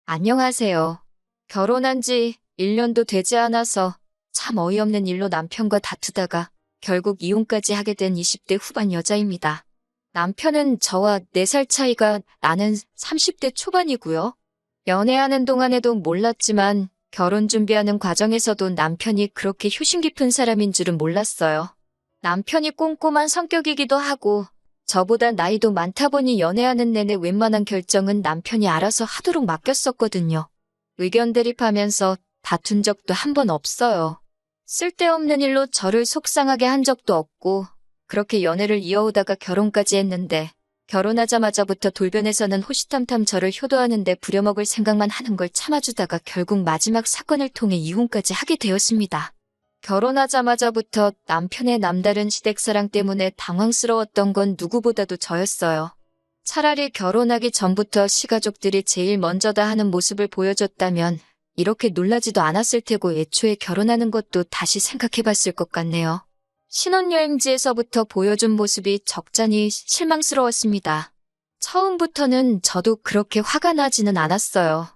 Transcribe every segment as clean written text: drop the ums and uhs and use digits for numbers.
안녕하세요. 결혼한 지 1년도 되지 않아서 참 어이없는 일로 남편과 다투다가 결국 이혼까지 하게 된 20대 후반 여자입니다. 남편은 저와 4살 차이가 나는 30대 초반이고요. 연애하는 동안에도 몰랐지만 결혼 준비하는 과정에서도 남편이 그렇게 효심 깊은 사람인 줄은 몰랐어요. 남편이 꼼꼼한 성격이기도 하고 저보다 나이도 많다 보니 연애하는 내내 웬만한 결정은 남편이 알아서 하도록 맡겼었거든요. 의견 대립하면서 다툰 적도 한 번 없어요. 쓸데없는 일로 저를 속상하게 한 적도 없고 그렇게 연애를 이어오다가 결혼까지 했는데 결혼하자마자부터 돌변해서는 호시탐탐 저를 효도하는데 부려먹을 생각만 하는 걸 참아주다가 결국 마지막 사건을 통해 이혼까지 하게 되었습니다. 결혼하자마자부터 남편의 남다른 시댁사랑 때문에 당황스러웠던 건 누구보다도 저였어요. 차라리 결혼하기 전부터 시가족들이 제일 먼저다 하는 모습을 보여줬다면 이렇게 놀라지도 않았을 테고 애초에 결혼하는 것도 다시 생각해봤을 것 같네요. 신혼여행지에서부터 보여준 모습이 적잖이 실망스러웠습니다. 처음부터는 저도 그렇게 화가 나지는 않았어요.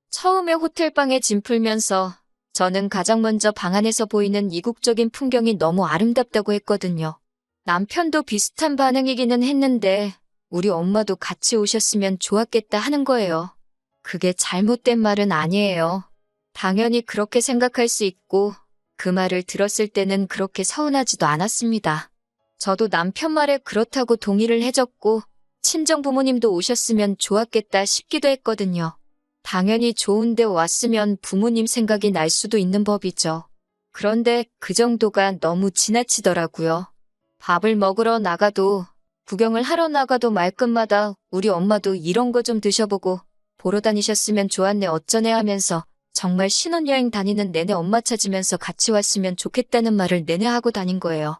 처음에 호텔방에 짐 풀면서 저는 가장 먼저 방 안에서 보이는 이국적인 풍경이 너무 아름답다고 했거든요. 남편도 비슷한 반응이기는 했는데 우리 엄마도 같이 오셨으면 좋았겠다 하는 거예요. 그게 잘못된 말은 아니에요. 당연히 그렇게 생각할 수 있고 그 말을 들었을 때는 그렇게 서운하지도 않았습니다. 저도 남편 말에 그렇다고 동의를 해줬고 친정 부모님도 오셨으면 좋았겠다 싶기도 했거든요. 당연히 좋은데 왔으면 부모님 생각이 날 수도 있는 법이죠. 그런데 그 정도가 너무 지나치더라고요. 밥을 먹으러 나가도 구경을 하러 나가도 말끝마다 우리 엄마도 이런 거 좀 드셔보고 보러 다니셨으면 좋았네 어쩌네 하면서 정말 신혼여행 다니는 내내 엄마 찾으면서 같이 왔으면 좋겠다는 말을 내내 하고 다닌 거예요.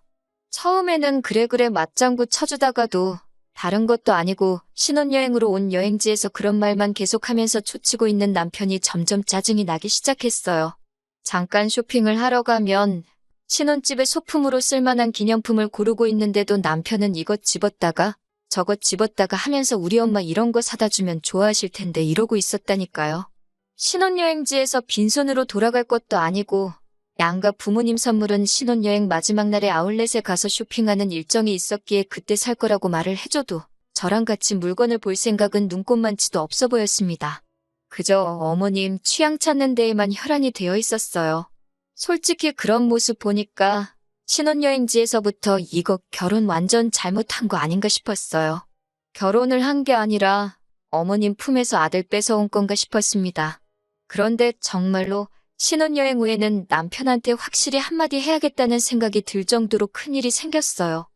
처음에는 그래 맞장구 쳐주다가도 다른 것도 아니고 신혼여행으로 온 여행지에서 그런 말만 계속하면서 초치고 있는 남편이 점점 짜증이 나기 시작했어요. 잠깐 쇼핑을 하러 가면 신혼집에 소품으로 쓸만한 기념품을 고르고 있는데도 남편은 이것 집었다가 저것 집었다가 하면서 우리 엄마 이런 거 사다 주면 좋아하실 텐데 이러고 있었다니까요. 신혼여행지에서 빈손으로 돌아갈 것도 아니고 양가 부모님 선물은 신혼여행 마지막 날에 아울렛에 가서 쇼핑하는 일정이 있었기에 그때 살 거라고 말을 해줘도 저랑 같이 물건을 볼 생각은 눈꼽만치도 없어 보였습니다. 그저 어머님 취향 찾는 데에만 혈안이 되어 있었어요. 솔직히 그런 모습 보니까 신혼여행지에서부터 이거 결혼 완전 잘못한 거 아닌가 싶었어요. 결혼을 한 게 아니라 어머님 품에서 아들 뺏어온 건가 싶었습니다. 그런데 정말로 신혼여행 후에는 남편한테 확실히 한마디 해야겠다는 생각이 들 정도로 큰일이 생겼어요.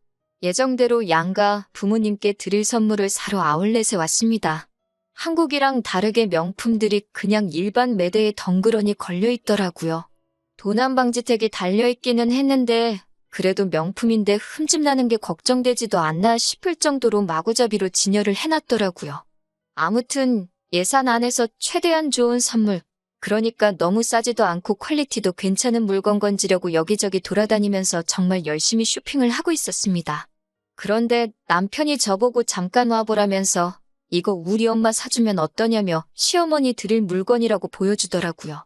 예정대로 양가 부모님께 드릴 선물을 사러 아울렛에 왔습니다. 한국이랑 다르게 명품들이 그냥 일반 매대에 덩그러니 걸려있더라고요. 도난방지택이 달려있기는 했는데 그래도 명품인데 흠집나는 게 걱정되지도 않나 싶을 정도로 마구잡이로 진열을 해놨더라고요. 아무튼 예산 안에서 최대한 좋은 선물, 그러니까 너무 싸지도 않고 퀄리티도 괜찮은 물건 건지려고 여기저기 돌아다니면서 정말 열심히 쇼핑을 하고 있었습니다. 그런데 남편이 저보고 잠깐 와보라면서 이거 우리 엄마 사주면 어떠냐며 시어머니 드릴 물건이라고 보여주더라고요.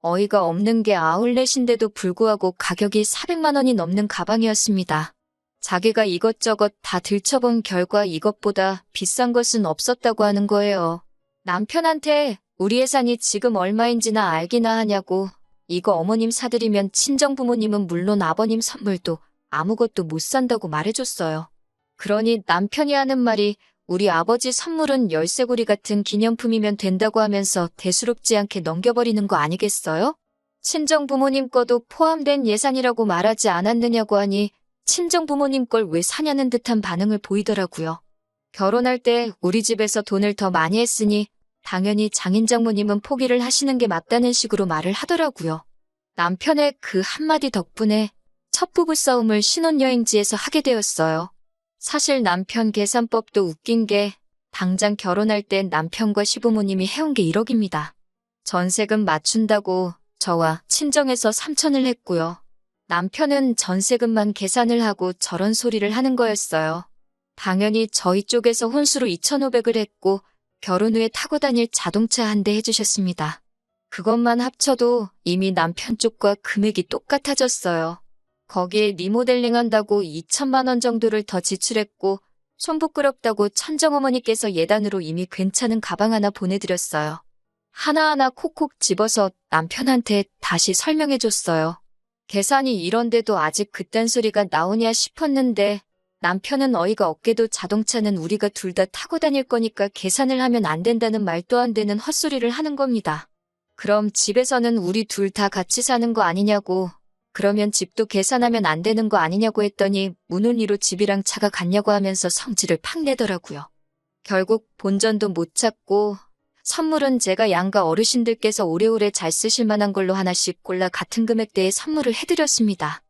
어이가 없는 게 아울렛인데도 불구하고 가격이 400만 원이 넘는 가방이었습니다. 자기가 이것저것 다 들춰본 결과 이것보다 비싼 것은 없었다고 하는 거예요. 남편한테 우리 예산이 지금 얼마인지나 알기나 하냐고 이거 어머님 사드리면 친정부모님은 물론 아버님 선물도 아무것도 못 산다고 말해줬어요. 그러니 남편이 하는 말이 우리 아버지 선물은 열쇠고리 같은 기념품이면 된다고 하면서 대수롭지 않게 넘겨버리는 거 아니겠어요? 친정부모님 거도 포함된 예산이라고 말하지 않았느냐고 하니 친정부모님 걸 왜 사냐는 듯한 반응을 보이더라고요. 결혼할 때 우리 집에서 돈을 더 많이 했으니 당연히 장인장모님은 포기를 하시는 게 맞다는 식으로 말을 하더라고요. 남편의 그 한마디 덕분에 첫 부부싸움을 신혼여행지에서 하게 되었어요. 사실 남편 계산법도 웃긴 게 당장 결혼할 땐 남편과 시부모님이 해온 게 1억입니다. 전세금 맞춘다고 저와 친정에서 3천을 했고요. 남편은 전세금만 계산을 하고 저런 소리를 하는 거였어요. 당연히 저희 쪽에서 혼수로 2,500을 했고 결혼 후에 타고 다닐 자동차 한 대 해주셨습니다. 그것만 합쳐도 이미 남편 쪽과 금액이 똑같아졌어요. 거기에 리모델링 한다고 2천만 원 정도를 더 지출했고 손 부끄럽다고 천정어머니께서 예단으로 이미 괜찮은 가방 하나 보내드렸어요. 하나하나 콕콕 집어서 남편한테 다시 설명해줬어요. 계산이 이런데도 아직 그딴 소리가 나오냐 싶었는데 남편은 어이가 없게도 자동차는 우리가 둘 다 타고 다닐 거니까 계산을 하면 안 된다는 말도 안 되는 헛소리를 하는 겁니다. 그럼 집에서는 우리 둘 다 같이 사는 거 아니냐고, 그러면 집도 계산하면 안 되는 거 아니냐고 했더니 문은리로 집이랑 차가 같냐고 하면서 성질을 팍 내더라고요. 결국 본전도 못 찾고 선물은 제가 양가 어르신들께서 오래오래 잘 쓰실 만한 걸로 하나씩 골라 같은 금액대의 선물을 해드렸습니다.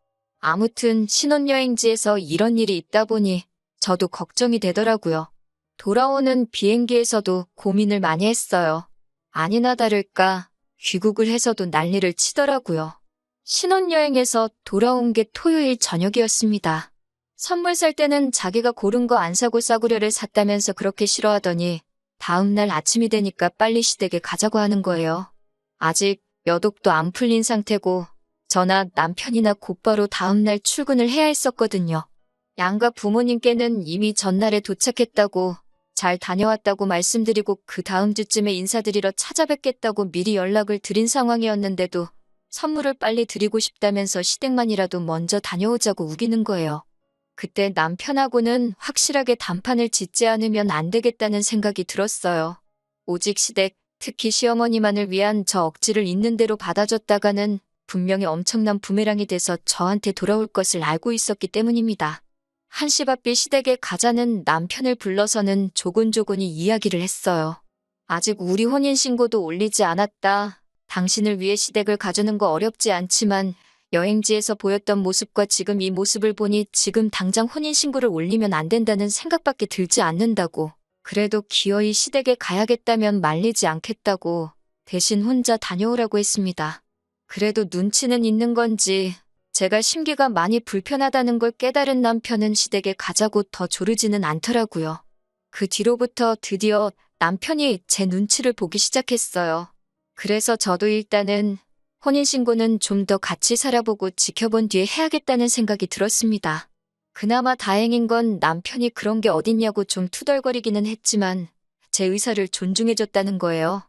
아무튼 신혼여행지에서 이런 일이 있다 보니 저도 걱정이 되더라고요. 돌아오는 비행기에서도 고민을 많이 했어요. 아니나 다를까 귀국을 해서도 난리를 치더라고요. 신혼여행에서 돌아온 게 토요일 저녁이었습니다. 선물 살 때는 자기가 고른 거 안 사고 싸구려를 샀다면서 그렇게 싫어하더니 다음날 아침이 되니까 빨리 시댁에 가자고 하는 거예요. 아직 몇 억도 안 풀린 상태고 저나 남편이나 곧바로 다음날 출근을 해야 했었거든요. 양가 부모님께는 이미 전날에 도착했다고 잘 다녀왔다고 말씀드리고 그 다음 주쯤에 인사드리러 찾아뵙겠다고 미리 연락을 드린 상황이었는데도 선물을 빨리 드리고 싶다면서 시댁만이라도 먼저 다녀오자고 우기는 거예요. 그때 남편하고는 확실하게 단판을 짓지 않으면 안 되겠다는 생각이 들었어요. 오직 시댁, 특히 시어머니만을 위한 저 억지를 있는 대로 받아줬다가는 분명히 엄청난 부메랑이 돼서 저한테 돌아올 것을 알고 있었기 때문입니다. 한시바삐 시댁에 가자는 남편을 불러서는 조곤조곤히 이야기를 했어요. 아직 우리 혼인신고도 올리지 않았다. 당신을 위해 시댁을 가주는 거 어렵지 않지만 여행지에서 보였던 모습과 지금 이 모습을 보니 지금 당장 혼인신고를 올리면 안 된다는 생각밖에 들지 않는다고. 그래도 기어이 시댁에 가야겠다면 말리지 않겠다고 대신 혼자 다녀오라고 했습니다. 그래도 눈치는 있는 건지 제가 심기가 많이 불편하다는 걸 깨달은 남편은 시댁에 가자고 더 조르지는 않더라고요. 그 뒤로부터 드디어 남편이 제 눈치를 보기 시작했어요. 그래서 저도 일단은 혼인신고는 좀 더 같이 살아보고 지켜본 뒤에 해야겠다는 생각이 들었습니다. 그나마 다행인 건 남편이 그런 게 어딨냐고 좀 투덜거리기는 했지만 제 의사를 존중해줬다는 거예요.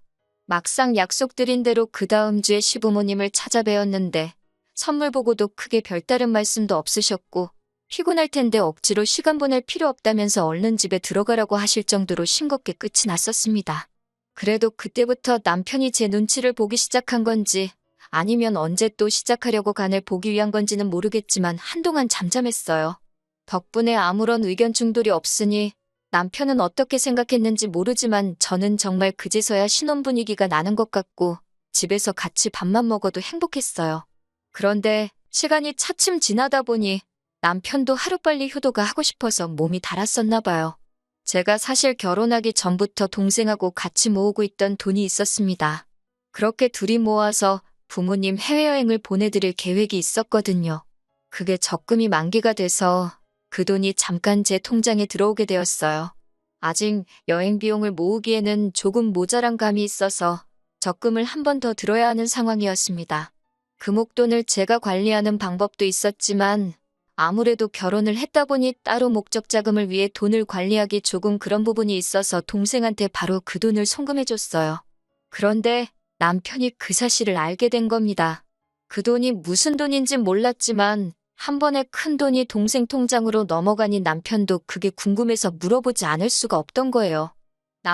막상 약속드린 대로 그 다음 주에 시부모님을 찾아뵈었는데 선물 보고도 크게 별다른 말씀도 없으셨고 피곤할 텐데 억지로 시간 보낼 필요 없다면서 얼른 집에 들어가라고 하실 정도로 싱겁게 끝이 났었습니다. 그래도 그때부터 남편이 제 눈치를 보기 시작한 건지 아니면 언제 또 시작하려고 간을 보기 위한 건지는 모르겠지만 한동안 잠잠했어요. 덕분에 아무런 의견 충돌이 없으니 남편은 어떻게 생각했는지 모르지만 저는 정말 그제서야 신혼 분위기가 나는 것 같고 집에서 같이 밥만 먹어도 행복했어요. 그런데 시간이 차츰 지나다 보니 남편도 하루빨리 효도가 하고 싶어서 몸이 달았었나 봐요. 제가 사실 결혼하기 전부터 동생하고 같이 모으고 있던 돈이 있었습니다. 그렇게 둘이 모아서 부모님 해외여행을 보내드릴 계획이 있었거든요. 그게 적금이 만기가 돼서 그 돈이 잠깐 제 통장에 들어오게 되었어요. 아직 여행 비용을 모으기에는 조금 모자란 감이 있어서 적금을 한 번 더 들어야 하는 상황이었습니다. 그 목돈을 제가 관리하는 방법도 있었지만 아무래도 결혼을 했다 보니 따로 목적 자금을 위해 돈을 관리하기 조금 그런 부분이 있어서 동생한테 바로 그 돈을 송금해줬어요. 그런데 남편이 그 사실을 알게 된 겁니다. 그 돈이 무슨 돈인진 몰랐지만 한 번에 큰 돈이 동생 통장으로 넘어가니 남편도 그게 궁금해서 물어보지 않을 수가 없던 거예요.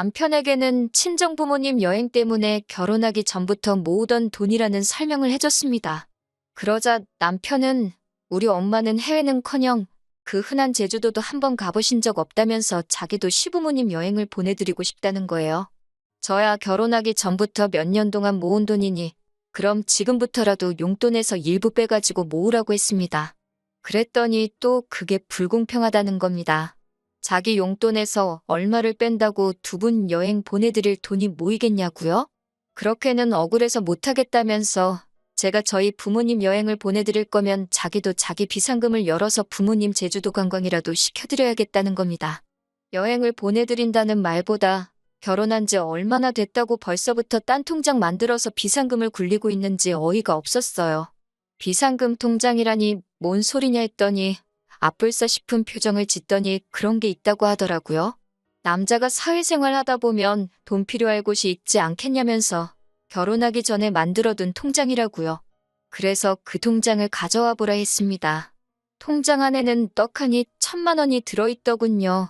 남편에게는 친정부모님 여행 때문에 결혼하기 전부터 모으던 돈이라는 설명을 해줬습니다. 그러자 남편은 우리 엄마는 해외는커녕 그 흔한 제주도도 한번 가보신 적 없다면서 자기도 시부모님 여행을 보내드리고 싶다는 거예요. 저야 결혼하기 전부터 몇 년 동안 모은 돈이니 그럼 지금부터라도 용돈에서 일부 빼가지고 모으라고 했습니다. 그랬더니 또 그게 불공평하다는 겁니다. 자기 용돈에서 얼마를 뺀다고 두 분 여행 보내드릴 돈이 모이겠냐고요? 그렇게는 억울해서 못하겠다면서 제가 저희 부모님 여행을 보내드릴 거면 자기도 자기 비상금을 열어서 부모님 제주도 관광이라도 시켜드려야겠다는 겁니다. 여행을 보내드린다는 말보다 결혼한 지 얼마나 됐다고 벌써부터 딴 통장 만들어서 비상금을 굴리고 있는지 어이가 없었어요. 비상금 통장이라니 뭔 소리냐 했더니 아뿔싸 싶은 표정을 짓더니 그런 게 있다고 하더라고요. 남자가 사회생활 하다 보면 돈 필요할 곳이 있지 않겠냐면서 결혼하기 전에 만들어둔 통장이라고요. 그래서 그 통장을 가져와 보라 했습니다. 통장 안에는 떡하니 1,000만 원이 들어있더군요.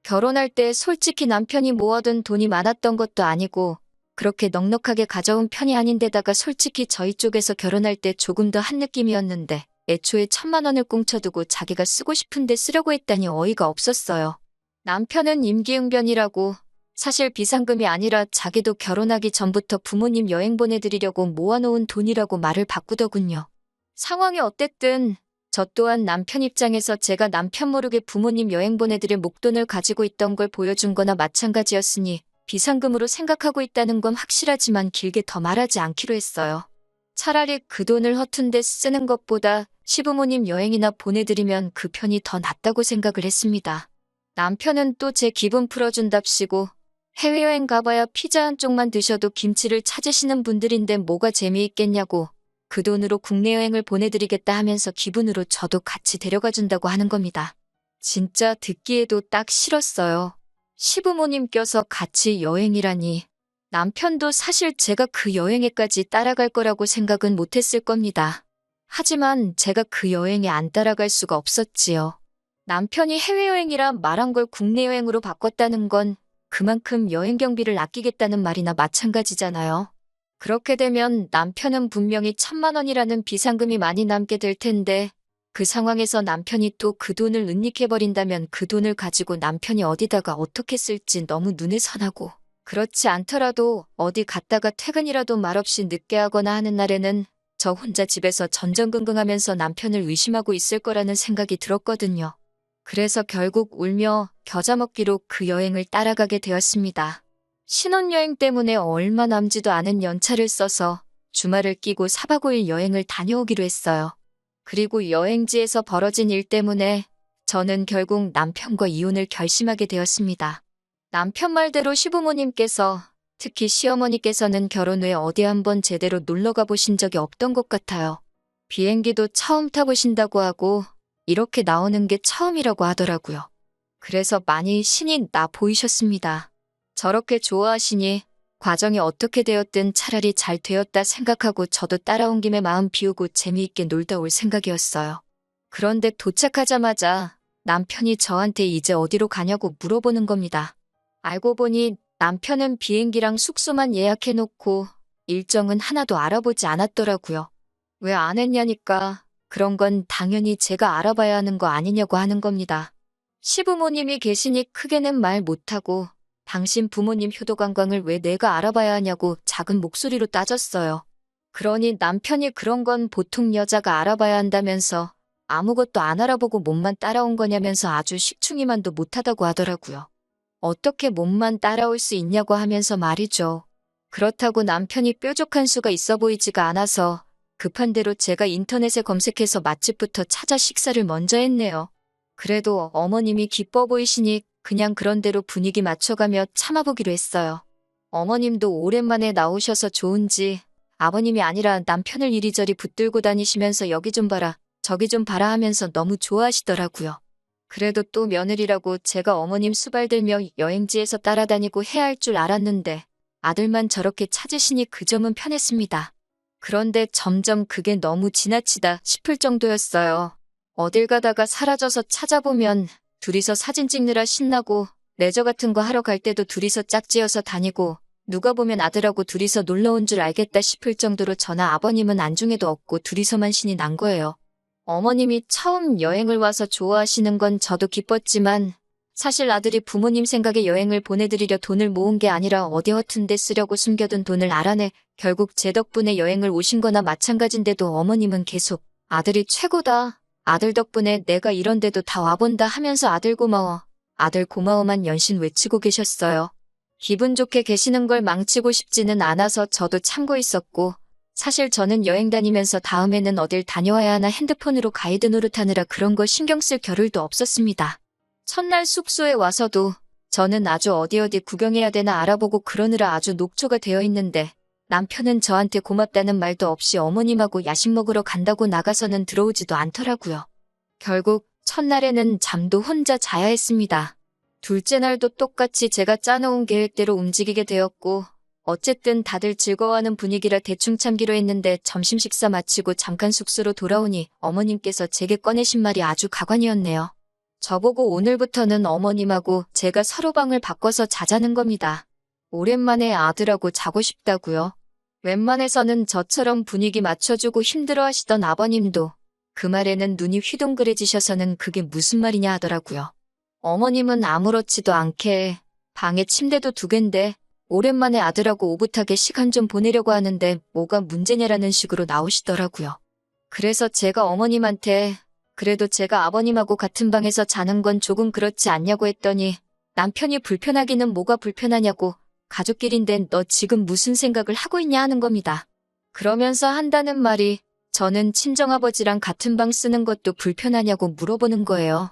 결혼할 때 솔직히 남편이 모아둔 돈이 많았던 것도 아니고 그렇게 넉넉하게 가져온 편이 아닌데다가 솔직히 저희 쪽에서 결혼할 때 조금 더 한 느낌이었는데 애초에 1,000만 원을 꽁쳐두고 자기가 쓰고 싶은데 쓰려고 했다니 어이가 없었어요. 남편은 임기응변이라고 사실 비상금이 아니라 자기도 결혼하기 전부터 부모님 여행 보내드리려고 모아놓은 돈이라고 말을 바꾸더군요. 상황이 어땠든 저 또한 남편 입장에서 제가 남편 모르게 부모님 여행 보내드릴 목돈을 가지고 있던 걸 보여준 거나 마찬가지였으니 비상금으로 생각하고 있다는 건 확실하지만 길게 더 말하지 않기로 했어요. 차라리 그 돈을 허튼 데 쓰는 것보다 시부모님 여행이나 보내드리면 그 편이 더 낫다고 생각을 했습니다. 남편은 또 제 기분 풀어준답시고 해외여행 가봐야 피자 한 쪽만 드셔도 김치를 찾으시는 분들인데 뭐가 재미있겠냐고 그 돈으로 국내 여행을 보내드리겠다 하면서 기분으로 저도 같이 데려가 준다고 하는 겁니다. 진짜 듣기에도 딱 싫었어요. 시부모님 껴서 같이 여행이라니. 남편도 사실 제가 그 여행에까지 따라갈 거라고 생각은 못했을 겁니다. 하지만 제가 그 여행에 안 따라갈 수가 없었지요. 남편이 해외여행이라 말한 걸 국내 여행으로 바꿨다는 건 그만큼 여행 경비를 아끼겠다는 말이나 마찬가지잖아요. 그렇게 되면 남편은 분명히 1,000만 원이라는 비상금이 많이 남게 될 텐데 그 상황에서 남편이 또 그 돈을 은닉해버린다면 그 돈을 가지고 남편이 어디다가 어떻게 쓸지 너무 눈에 선하고 그렇지 않더라도 어디 갔다가 퇴근이라도 말없이 늦게 하거나 하는 날에는 저 혼자 집에서 전전긍긍하면서 남편을 의심하고 있을 거라는 생각이 들었거든요. 그래서 결국 울며 겨자 먹기로 그 여행을 따라가게 되었습니다. 신혼여행 때문에 얼마 남지도 않은 연차를 써서 주말을 끼고 4박 5일 여행을 다녀오기로 했어요. 그리고 여행지에서 벌어진 일 때문에 저는 결국 남편과 이혼을 결심하게 되었습니다. 남편 말대로 시부모님께서 특히 시어머니께서는 결혼 후에 어디 한번 제대로 놀러 가보신 적이 없던 것 같아요. 비행기도 처음 타보신다고 하고 이렇게 나오는 게 처음이라고 하더라고요. 그래서 많이 신이 나 보이셨습니다. 저렇게 좋아하시니 과정이 어떻게 되었든 차라리 잘 되었다 생각하고 저도 따라온 김에 마음 비우고 재미있게 놀다 올 생각이었어요. 그런데 도착하자마자 남편이 저한테 이제 어디로 가냐고 물어보는 겁니다. 알고 보니 남편은 비행기랑 숙소만 예약해놓고 일정은 하나도 알아보지 않았더라고요. 왜 안 했냐니까 그런 건 당연히 제가 알아봐야 하는 거 아니냐고 하는 겁니다. 시부모님이 계시니 크게는 말 못하고 당신 부모님 효도관광을 왜 내가 알아봐야 하냐고 작은 목소리로 따졌어요. 그러니 남편이 그런 건 보통 여자가 알아봐야 한다면서 아무것도 안 알아보고 몸만 따라온 거냐면서 아주 식충이만도 못하다고 하더라고요. 어떻게 몸만 따라올 수 있냐고 하면서 말이죠. 그렇다고 남편이 뾰족한 수가 있어 보이지가 않아서 급한 대로 제가 인터넷에 검색해서 맛집부터 찾아 식사를 먼저 했네요. 그래도 어머님이 기뻐 보이시니 그냥 그런 대로 분위기 맞춰가며 참아보기로 했어요. 어머님도 오랜만에 나오셔서 좋은지 아버님이 아니라 남편을 이리저리 붙들고 다니시면서 여기 좀 봐라, 저기 좀 봐라 하면서 너무 좋아하시더라고요. 그래도 또 며느리라고 제가 어머님 수발 들며 여행지에서 따라다니고 해야 할 줄 알았는데 아들만 저렇게 찾으시니 그 점은 편했습니다. 그런데 점점 그게 너무 지나치다 싶을 정도였어요. 어딜 가다가 사라져서 찾아보면 둘이서 사진 찍느라 신나고 레저 같은 거 하러 갈 때도 둘이서 짝지어서 다니고 누가 보면 아들하고 둘이서 놀러 온 줄 알겠다 싶을 정도로 저나 아버님은 안중에도 없고 둘이서만 신이 난 거예요. 어머님이 처음 여행을 와서 좋아하시는 건 저도 기뻤지만 사실 아들이 부모님 생각에 여행을 보내드리려 돈을 모은 게 아니라 어디 허튼 데 쓰려고 숨겨둔 돈을 알아내 결국 제 덕분에 여행을 오신 거나 마찬가지인데도 어머님은 계속 아들이 최고다, 아들 덕분에 내가 이런 데도 다 와본다 하면서 아들 고마워, 아들 고마워만 연신 외치고 계셨어요. 기분 좋게 계시는 걸 망치고 싶지는 않아서 저도 참고 있었고 사실 저는 여행 다니면서 다음에는 어딜 다녀와야 하나 핸드폰으로 가이드 노릇하느라 그런 거 신경 쓸 겨를도 없었습니다. 첫날 숙소에 와서도 저는 아주 어디 구경해야 되나 알아보고 그러느라 아주 녹초가 되어 있는데 남편은 저한테 고맙다는 말도 없이 어머님하고 야식 먹으러 간다고 나가서는 들어오지도 않더라고요. 결국 첫날에는 잠도 혼자 자야 했습니다. 둘째 날도 똑같이 제가 짜놓은 계획대로 움직이게 되었고 어쨌든 다들 즐거워하는 분위기라 대충 참기로 했는데 점심 식사 마치고 잠깐 숙소로 돌아오니 어머님께서 제게 꺼내신 말이 아주 가관이었네요. 저보고 오늘부터는 어머님하고 제가 서로 방을 바꿔서 자자는 겁니다. 오랜만에 아들하고 자고 싶다고요. 웬만해서는 저처럼 분위기 맞춰주고 힘들어하시던 아버님도 그 말에는 눈이 휘둥그레지셔서는 그게 무슨 말이냐 하더라고요. 어머님은 아무렇지도 않게 방에 침대도 2개인데 오랜만에 아들하고 오붓하게 시간 좀 보내려고 하는데 뭐가 문제냐라는 식으로 나오시더라고요. 그래서 제가 어머님한테 그래도 제가 아버님하고 같은 방에서 자는 건 조금 그렇지 않냐고 했더니 남편이 불편하기는 뭐가 불편하냐고 가족끼리인데 너 지금 무슨 생각을 하고 있냐 하는 겁니다. 그러면서 한다는 말이 저는 친정아버지랑 같은 방 쓰는 것도 불편하냐고 물어보는 거예요.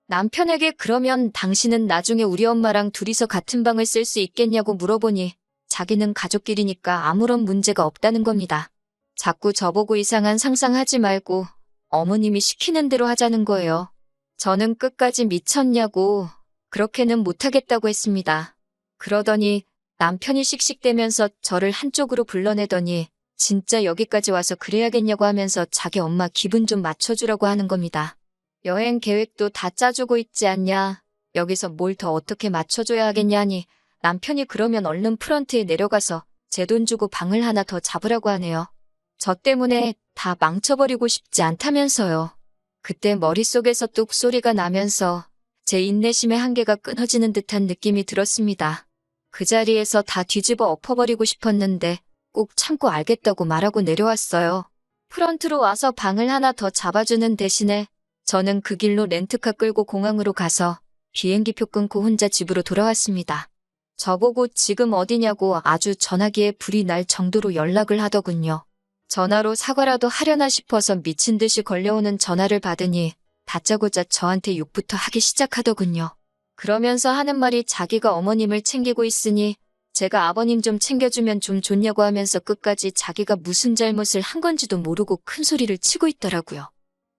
남편에게 그러면 당신은 나중에 우리 엄마랑 둘이서 같은 방을 쓸 수 있겠냐고 물어보니 자기는 가족끼리니까 아무런 문제가 없다는 겁니다. 자꾸 저보고 이상한 상상하지 말고 어머님이 시키는 대로 하자는 거예요. 저는 끝까지 미쳤냐고 그렇게는 못하겠다고 했습니다. 그러더니 남편이 씩씩대면서 저를 한쪽으로 불러내더니 진짜 여기까지 와서 그래야겠냐고 하면서 자기 엄마 기분 좀 맞춰주라고 하는 겁니다. 여행 계획도 다 짜주고 있지 않냐. 여기서 뭘 더 어떻게 맞춰줘야 하겠냐니 남편이 그러면 얼른 프런트에 내려가서 제 돈 주고 방을 하나 더 잡으라고 하네요. 저 때문에 다 망쳐버리고 싶지 않다면서요. 그때 머릿속에서 뚝 소리가 나면서 제 인내심의 한계가 끊어지는 듯한 느낌이 들었습니다. 그 자리에서 다 뒤집어 엎어버리고 싶었는데 꼭 참고 알겠다고 말하고 내려왔어요. 프런트로 와서 방을 하나 더 잡아주는 대신에 저는 그 길로 렌트카 끌고 공항으로 가서 비행기표 끊고 혼자 집으로 돌아왔습니다. 저보고 지금 어디냐고 아주 전화기에 불이 날 정도로 연락을 하더군요. 전화로 사과라도 하려나 싶어서 미친 듯이 걸려오는 전화를 받으니 다짜고짜 저한테 욕부터 하기 시작하더군요. 그러면서 하는 말이 자기가 어머님을 챙기고 있으니 제가 아버님 좀 챙겨주면 좀 좋냐고 하면서 끝까지 자기가 무슨 잘못을 한 건지도 모르고 큰 소리를 치고 있더라고요.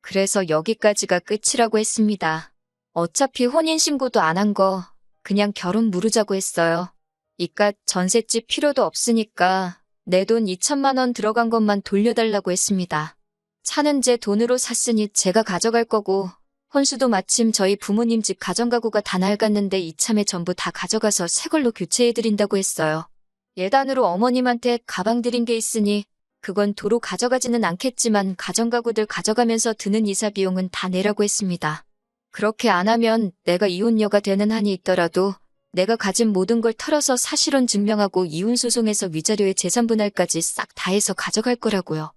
그래서 여기까지가 끝이라고 했습니다. 어차피 혼인신고도 안 한 거 그냥 결혼 무르자고 했어요. 이깟 전셋집 필요도 없으니까 내 돈 2천만 원 들어간 것만 돌려달라고 했습니다. 차는 제 돈으로 샀으니 제가 가져갈 거고 혼수도 마침 저희 부모님 집 가정가구가 다 낡았는데 이참에 전부 다 가져가서 새 걸로 교체해드린다고 했어요. 예단으로 어머님한테 가방 드린 게 있으니 그건 도로 가져가지는 않겠지만 가정가구들 가져가면서 드는 이사 비용은 다 내라고 했습니다. 그렇게 안 하면 내가 이혼녀가 되는 한이 있더라도 내가 가진 모든 걸 털어서 사실혼 증명하고 이혼소송에서 위자료에 재산분할까지 싹 다 해서 가져갈 거라고요.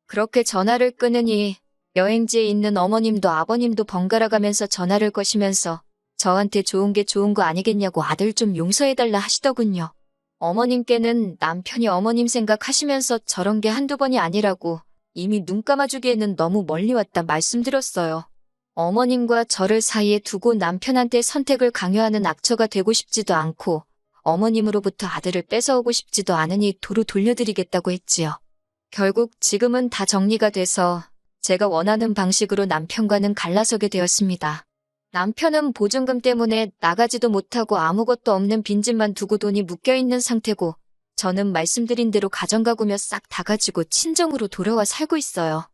그렇게 전화를 끊으니 여행지에 있는 어머님도 아버님도 번갈아 가면서 전화를 거시면서 저한테 좋은 게 좋은 거 아니겠냐고 아들 좀 용서해달라 하시더군요. 어머님께는 남편이 어머님 생각하시면서 저런 게 한두 번이 아니라고 이미 눈 감아주기에는 너무 멀리 왔다 말씀드렸어요. 어머님과 저를 사이에 두고 남편한테 선택을 강요하는 악처가 되고 싶지도 않고 어머님으로부터 아들을 뺏어오고 싶지도 않으니 도로 돌려드리겠다고 했지요. 결국 지금은 다 정리가 돼서 제가 원하는 방식으로 남편과는 갈라서게 되었습니다. 남편은 보증금 때문에 나가지도 못하고 아무것도 없는 빈집만 두고 돈이 묶여있는 상태고 저는 말씀드린 대로 가정가구며 싹 다 가지고 친정으로 돌아와 살고 있어요.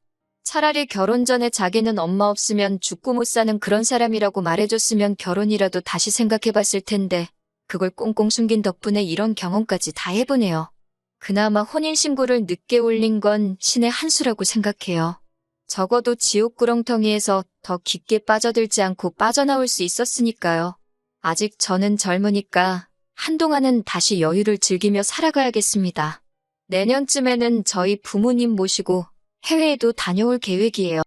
차라리 결혼 전에 자기는 엄마 없으면 죽고 못 사는 그런 사람이라고 말해줬으면 결혼이라도 다시 생각해봤을 텐데 그걸 꽁꽁 숨긴 덕분에 이런 경험까지 다 해보네요. 그나마 혼인신고를 늦게 올린 건 신의 한 수라고 생각해요. 적어도 지옥 구렁텅이에서 더 깊게 빠져들지 않고 빠져나올 수 있었으니까요. 아직 저는 젊으니까 한동안은 다시 여유를 즐기며 살아가야겠습니다. 내년쯤에는 저희 부모님 모시고 해외에도 다녀올 계획이에요.